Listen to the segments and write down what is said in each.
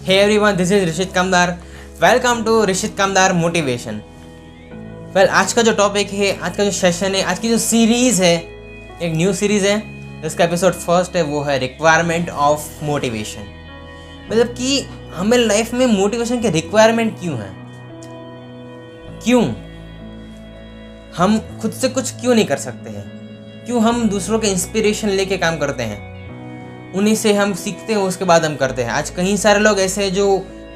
Hey everyone, this is Rishit Kamdar. Welcome to Rishit Kamdar motivation. आज का जो टॉपिक है, आज का जो सेशन है, आज की जो सीरीज़ है, एक न्यू सीरीज़ है जिसका एपिसोड फर्स्ट है, वो है रिक्वायरमेंट ऑफ मोटिवेशन. मतलब कि हमें लाइफ में मोटिवेशन की रिक्वायरमेंट क्यों है, क्यों हम खुद से कुछ क्यों नहीं कर सकते हैं, क्यों हम दूसरों के इंस्पिरेशन लेके काम करते हैं, उन्हीं से हम सीखते हैं, उसके बाद हम करते हैं. आज कई सारे लोग ऐसे हैं जो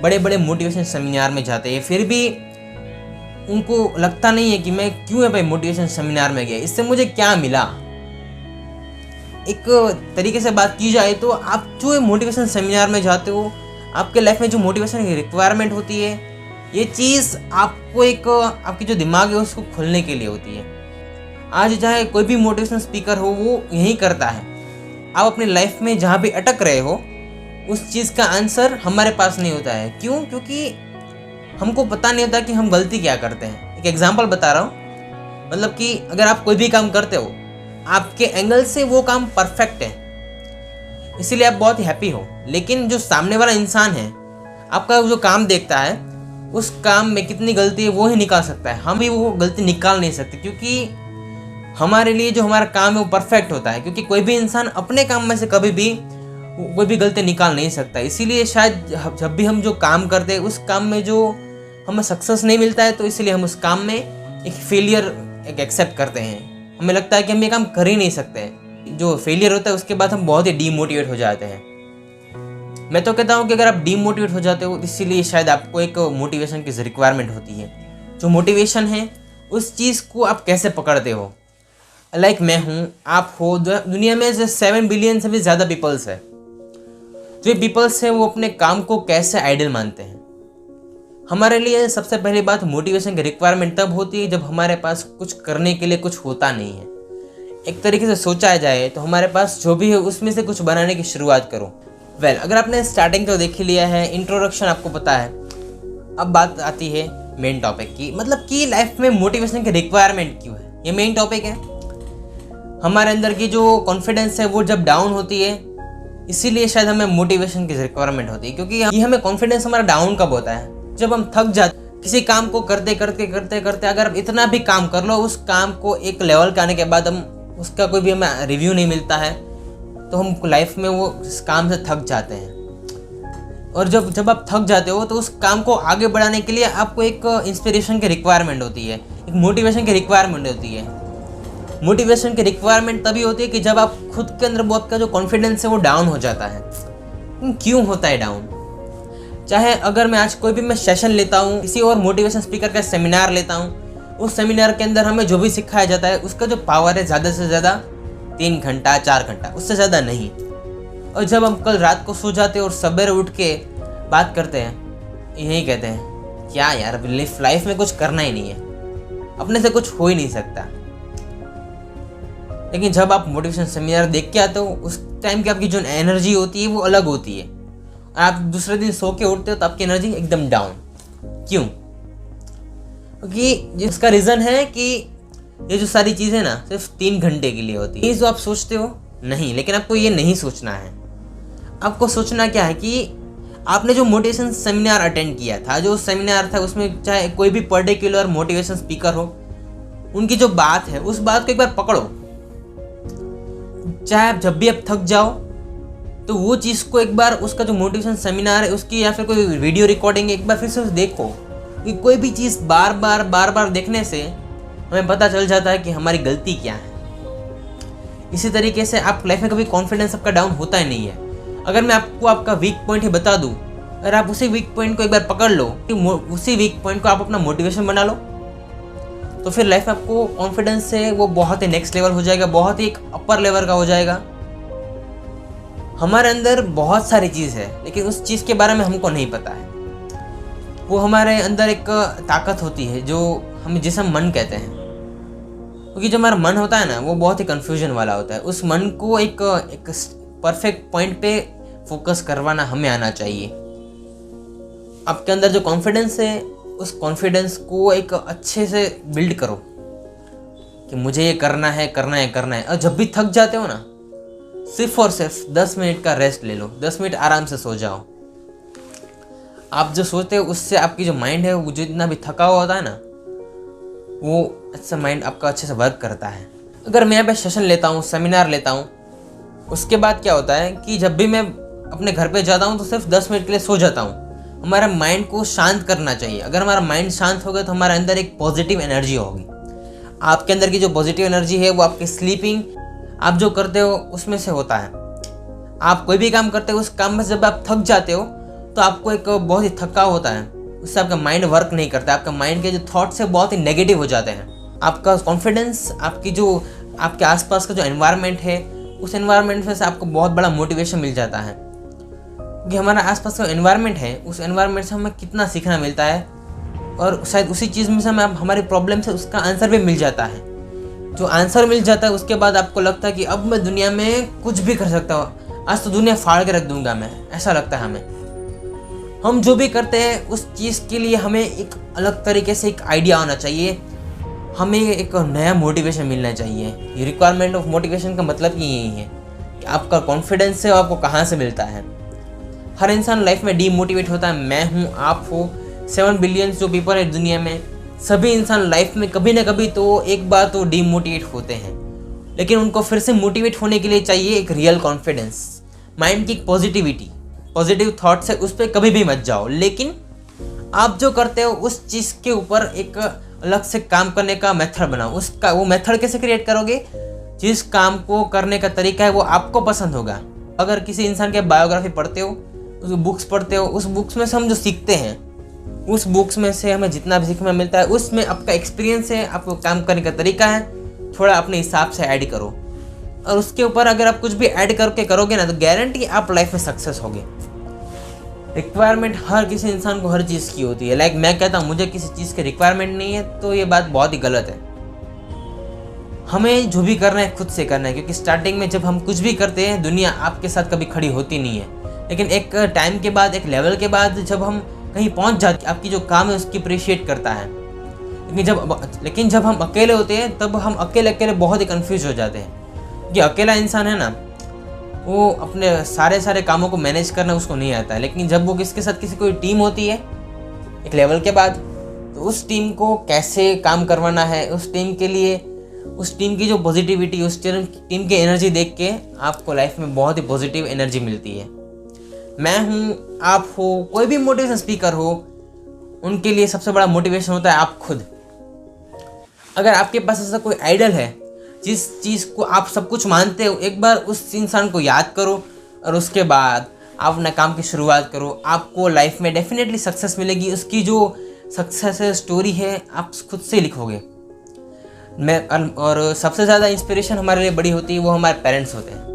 बड़े बड़े मोटिवेशन सेमिनार में जाते हैं, फिर भी उनको लगता नहीं है कि मैं क्यों है भाई मोटिवेशन सेमिनार में गया, इससे मुझे क्या मिला. एक तरीके से बात की जाए तो आप जो मोटिवेशन सेमिनार में जाते हो, आपके लाइफ में जो मोटिवेशन की रिक्वायरमेंट होती है, ये चीज़ आपको एक आपकी जो दिमाग है उसको खोलने के लिए होती है. आज चाहे कोई भी मोटिवेशन स्पीकर हो, वो यही करता है. आप अपनी लाइफ में जहाँ भी अटक रहे हो, उस चीज़ का आंसर हमारे पास नहीं होता है. क्यों? क्योंकि हमको पता नहीं होता कि हम गलती क्या करते हैं. एक एग्जांपल बता रहा हूँ. मतलब कि अगर आप कोई भी काम करते हो, आपके एंगल से वो काम परफेक्ट है, इसीलिए आप बहुत ही हैप्पी हो. लेकिन जो सामने वाला इंसान है, आपका जो काम देखता है, उस काम में कितनी गलती है वो ही निकाल सकता है. हम भी वो गलती निकाल नहीं सकते, क्योंकि हमारे लिए जो हमारा काम है वो परफेक्ट होता है. क्योंकि कोई भी इंसान अपने काम में से कभी भी कोई भी गलती निकाल नहीं सकता. इसीलिए शायद जब भी हम जो काम करते हैं, उस काम में जो हमें सक्सेस नहीं मिलता है, तो इसीलिए हम उस काम में एक फेलियर एक्सेप्ट करते हैं. हमें लगता है कि हम ये काम कर ही नहीं सकते. जो फेलियर होता है उसके बाद हम बहुत ही डीमोटिवेट हो जाते हैं. मैं तो कहता हूँ कि अगर आप डीमोटिवेट हो जाते हो, इसीलिए शायद आपको एक मोटिवेशन की रिक्वायरमेंट होती है. जो मोटिवेशन है, उस चीज़ को आप कैसे पकड़ते हो. लाइक मैं हूँ, आप हो, दुनिया में जो 7 बिलियन से भी ज़्यादा पीपल्स है. जो पीपल्स हैं वो अपने काम को कैसे आइडल मानते हैं. हमारे लिए सबसे पहली बात मोटिवेशन की रिक्वायरमेंट तब होती है जब हमारे पास कुछ करने के लिए कुछ होता नहीं है. एक तरीके से सोचा जाए तो हमारे पास जो भी है उसमें से कुछ बनाने की शुरुआत करो. अगर आपने स्टार्टिंग तो देख लिया है, इंट्रोडक्शन आपको पता है, अब बात आती है मेन टॉपिक की. मतलब कि लाइफ में मोटिवेशन की रिक्वायरमेंट क्यों है, ये मेन टॉपिक है. हमारे अंदर की जो कॉन्फिडेंस है वो जब डाउन होती है, इसीलिए शायद हमें मोटिवेशन की रिक्वायरमेंट होती है. क्योंकि ये हमें कॉन्फिडेंस हमारा डाउन कब होता है, जब हम थक जाते. किसी काम को करते करते करते करते अगर इतना भी काम कर लो, उस काम को एक लेवल के आने के बाद हम उसका कोई भी हमें रिव्यू नहीं मिलता है, तो हम लाइफ में वो इस काम से थक जाते हैं. और जब आप थक जाते हो, तो उस काम को आगे बढ़ाने के लिए आपको एक इंस्पिरेशन की रिक्वायरमेंट होती है, एक मोटिवेशन की रिक्वायरमेंट होती है. मोटिवेशन की रिक्वायरमेंट तभी होती है कि जब आप खुद के अंदर वो आपका जो कॉन्फिडेंस है वो डाउन हो जाता है. क्यों होता है डाउन? चाहे अगर मैं आज कोई भी मैं सेशन लेता हूँ, किसी और मोटिवेशन स्पीकर का सेमिनार लेता हूँ, उस सेमिनार के अंदर हमें जो भी सिखाया जाता है, उसका जो पावर है ज़्यादा से ज़्यादा 3 घंटा 4 घंटा, उससे ज़्यादा नहीं. और जब हम कल रात को सो जाते हैं और सवेरे उठ के बात करते हैं, यही कहते हैं क्या यार, लाइफ में कुछ करना ही नहीं है, अपने से कुछ हो ही नहीं सकता. लेकिन जब आप मोटिवेशन सेमिनार देख के आते हो, उस टाइम की आपकी जो एनर्जी होती है वो अलग होती है. आप दूसरे दिन सो के उठते हो तो आपकी एनर्जी एकदम डाउन. क्यों? क्योंकि जिसका रीज़न है कि ये जो सारी चीज़ें ना सिर्फ 3 घंटे के लिए होती है. ये जो आप सोचते हो नहीं, लेकिन आपको ये नहीं सोचना है. आपको सोचना क्या है कि आपने जो मोटिवेशन सेमिनार अटेंड किया था, जो सेमिनार था, उसमें चाहे कोई भी पर्टिकुलर मोटिवेशन स्पीकर हो, उनकी जो बात है उस बात को एक बार पकड़ो. चाहे आप जब भी आप थक जाओ, तो वो चीज़ को एक बार, उसका जो मोटिवेशन सेमिनार है उसकी या फिर कोई वीडियो रिकॉर्डिंग एक बार फिर से देखो. कि कोई भी चीज़ बार बार देखने से हमें पता चल जाता है कि हमारी गलती क्या है. इसी तरीके से आप लाइफ में कभी कॉन्फिडेंस आपका डाउन होता ही नहीं है. अगर मैं आपको आपका वीक पॉइंट ही बता दूँ, अगर आप उसी वीक पॉइंट को एक बार पकड़ लो, उसी वीक पॉइंट को आप अपना मोटिवेशन बना लो, तो फिर लाइफ में आपको कॉन्फिडेंस से वो बहुत ही नेक्स्ट लेवल हो जाएगा, बहुत ही एक अपर लेवल का हो जाएगा. हमारे अंदर बहुत सारी चीज़ है, लेकिन उस चीज़ के बारे में हमको नहीं पता है. वो हमारे अंदर एक ताकत होती है जिसे हम मन कहते हैं. क्योंकि जो हमारा मन होता है ना, वो बहुत ही कन्फ्यूजन वाला होता है. उस मन को एक परफेक्ट पॉइंट पे फोकस करवाना हमें आना चाहिए. आपके अंदर जो कॉन्फिडेंस है, उस कॉन्फिडेंस को एक अच्छे से बिल्ड करो कि मुझे ये करना है. और जब भी थक जाते हो ना, सिर्फ और सिर्फ 10 मिनट का रेस्ट ले लो, 10 मिनट आराम से सो जाओ. आप जो सोचते हो उससे आपकी जो माइंड है वो जितना भी थका हुआ होता है ना, वो अच्छा माइंड आपका अच्छे से वर्क करता है। अगर मैं यहाँ पे सेशन लेता हूँ, सेमिनार लेता हूँ, उसके बाद क्या होता है कि जब भी मैं अपने घर पे जाता हूँ तो सिर्फ 10 मिनट के लिए सो जाता हूँ। हमारा माइंड को शांत करना चाहिए। अगर हमारा माइंड शांत होगा तो हमारे अंदर एक पॉजिटिव एनर्जी होगी। आपके अंदर की जो पॉजिटिव एनर्जी है वो आपकी स्लीपिंग, आप जो करते हो उसमें से होता है। आप कोई भी काम करते हो, उस काम में जब आप थक जाते हो तो आपको एक बहुत ही थकाव होता है, उससे आपका माइंड वर्क नहीं करता। आपका माइंड के जो थॉट्स है बहुत ही नेगेटिव हो जाते हैं। आपका कॉन्फिडेंस, आपकी जो आपके आसपास का जो एनवायरनमेंट है, उस एनवायरनमेंट में से आपको बहुत बड़ा मोटिवेशन मिल जाता है। क्योंकि हमारा आसपास का एनवायरनमेंट है, उस एनवायरनमेंट से हमें कितना सीखना मिलता है, और शायद उसी चीज़ में से हमें हमारी प्रॉब्लम से उसका आंसर भी मिल जाता है। जो आंसर मिल जाता है उसके बाद आपको लगता है कि अब मैं दुनिया में कुछ भी कर सकता हूँ, आज तो दुनिया फाड़ के रख दूंगा मैं, ऐसा लगता है हमें। हम जो भी करते हैं उस चीज़ के लिए हमें एक अलग तरीके से एक आइडिया होना चाहिए, हमें एक नया मोटिवेशन मिलना चाहिए। ये रिक्वायरमेंट ऑफ मोटिवेशन का मतलब ही यही है कि आपका कॉन्फिडेंस है वो आपको कहाँ से मिलता है। हर इंसान लाइफ में डीमोटिवेट होता है, मैं हूँ, आप हो, 7 बिलियन जो पीपल है दुनिया में, सभी इंसान लाइफ में कभी ना कभी तो एक बार तो डीमोटिवेट होते हैं। लेकिन उनको फिर से मोटिवेट होने के लिए चाहिए एक रियल कॉन्फिडेंस, माइंड की पॉजिटिविटी, पॉजिटिव थॉट्स है, उस पर कभी भी मत जाओ। लेकिन आप जो करते हो उस चीज़ के ऊपर एक अलग से काम करने का मेथड बनाओ। उसका वो मेथड कैसे क्रिएट करोगे? जिस काम को करने का तरीका है वो आपको पसंद होगा। अगर किसी इंसान के बायोग्राफी पढ़ते हो, उस बुक्स पढ़ते हो, उस बुक्स में से हम जो सीखते हैं, उस बुक्स में से हमें जितना भी सीखने मिलता है उसमें आपका एक्सपीरियंस है, आपको काम करने का तरीका है, थोड़ा अपने हिसाब से ऐड करो। और उसके ऊपर अगर आप कुछ भी ऐड करके करोगे ना तो गारंटी आप लाइफ में सक्सेस होगे। रिक्वायरमेंट हर किसी इंसान को हर चीज़ की होती है। लाइक मैं कहता हूँ मुझे किसी चीज़ की रिक्वायरमेंट नहीं है तो ये बात बहुत ही गलत है। हमें जो भी करना है खुद से करना है, क्योंकि स्टार्टिंग में जब हम कुछ भी करते हैं दुनिया आपके साथ कभी खड़ी होती नहीं है। लेकिन एक टाइम के बाद, एक लेवल के बाद जब हम कहीं पहुंच जाते हैं, आपकी जो काम है उसकी अप्रिशिएट करता है। लेकिन जब हम अकेले होते हैं तब हम अकेले अकेले बहुत ही कंफ्यूज हो जाते हैं। क्योंकि अकेला इंसान है ना, वो अपने सारे कामों को मैनेज करना उसको नहीं आता है। लेकिन जब वो किसके साथ किसी कोई टीम होती है एक लेवल के बाद, तो उस टीम को कैसे काम करवाना है, उस टीम के लिए, उस टीम की जो पॉजिटिविटी, उस टीम की एनर्जी देख के आपको लाइफ में बहुत ही पॉजिटिव एनर्जी मिलती है। मैं हूँ, आप हो, कोई भी मोटिवेशन स्पीकर हो, उनके लिए सबसे बड़ा मोटिवेशन होता है आप खुद। अगर आपके पास ऐसा कोई आइडल है जिस चीज़ को आप सब कुछ मानते हो, एक बार उस इंसान को याद करो और उसके बाद आप अपना काम की शुरुआत करो। आपको लाइफ में डेफिनेटली सक्सेस मिलेगी। उसकी जो सक्सेस स्टोरी है आप खुद से लिखोगे। और सबसे ज़्यादा इंस्पिरेशन हमारे लिए बड़ी होती है वो हमारे पेरेंट्स होते हैं।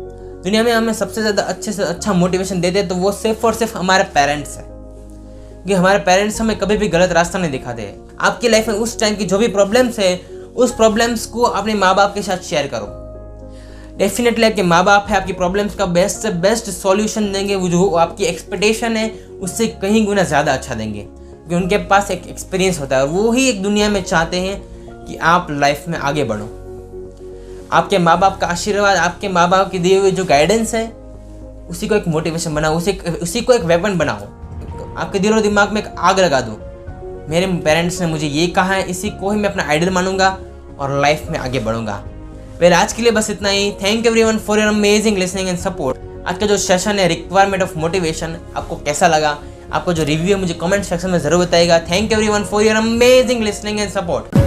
दुनिया में हमें सबसे ज़्यादा अच्छे से अच्छा मोटिवेशन देते हैं तो वो सिर्फ और सिर्फ हमारे पेरेंट्स हैं। क्योंकि हमारे पेरेंट्स हमें कभी भी गलत रास्ता नहीं दिखाते। आपकी लाइफ में उस टाइम की जो भी प्रॉब्लम्स है उस प्रॉब्लम्स को अपने माँ बाप के साथ शेयर करो। डेफिनेटली आपके माँ बाप है आपकी प्रॉब्लम्स का बेस्ट से बेस्ट सॉल्यूशन देंगे। वो जो आपकी एक्सपेक्टेशन है उससे कहीं गुना ज़्यादा अच्छा देंगे, क्योंकि उनके पास एक एक्सपीरियंस होता है। वो ही एक दुनिया में चाहते हैं कि आप लाइफ में आगे बढ़ो। आपके माँ बाप का आशीर्वाद, आपके माँ बाप की दिए हुए जो गाइडेंस है, उसी को एक मोटिवेशन बनाओ, उसी को एक वेपन बनाओ। आपके दिलो दिमाग में एक आग लगा दो, मेरे पेरेंट्स ने मुझे ये कहा है, इसी को ही मैं अपना आइडल मानूंगा और लाइफ में आगे बढ़ूंगा। वेल, आज के लिए बस इतना ही। Thank you everyone for your amazing listening and support. आज का जो सेशन है रिक्वायरमेंट ऑफ मोटिवेशन, आपको कैसा लगा? आपको जो रिव्यू है मुझे कमेंट सेक्शन में जरूर बताइएगा। Thank you everyone for your amazing listening and support.